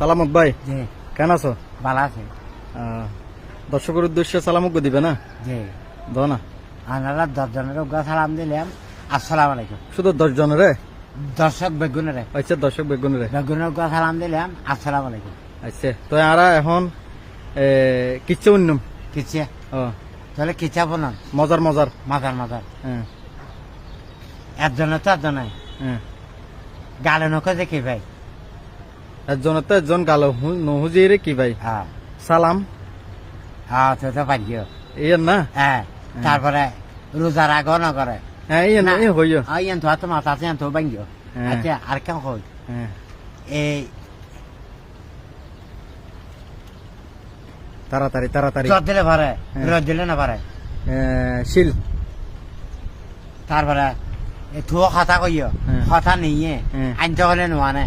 সালামত ভাই, জি কেন আছো? ভালো আছে। দর্শকের উদ্দেশ্যে সালামক দিবে না? জি দাও না। আমরা 10 জনের সালাম দিলাম, আসসালামু আলাইকুম। শুধু 10 জনের? দর্শক বেগুনের আচ্ছা, দর্শক বেগুনের। সালাম দিলাম, আসসালামু আলাইকুম। আচ্ছা, তো আরা এখন কিচ্ছু উন্নম। কিচ্ছে ও তাহলে কিচ্ছা বলুন, মজার মজার। মাথার মাথার হ্যাঁ একজনের তো একজনে হ্যাঁ, গালে নৌকা দেখি ভাই। একজনের তো একজন গালো নহুজিরে কি ভাই হ্যাঁ সালাম হ্যাঁ, তো তো পারিও। ইয়েন না? হ্যাঁ, তারপরে রোজার আগেও না করে। হ্যাঁ ইয়েন না। হইও। ইয়ান তো হাতে মাথা আছে, তো ভাঙ্গিও। হ্যাঁ। আচ্ছা, আর কেন হই হ্যাঁ, এই তাড়াতাড়ি তাড়াতাড়ি। জ্বর দিলে পারে, হ্যাঁ। রোদ দিলে না পারে। শিল। তারপরে থুয়ো কথা কইও, হ্যাঁ। কথা নিয়ে হ্যাঁ। আনতে হলে নোয়ানে।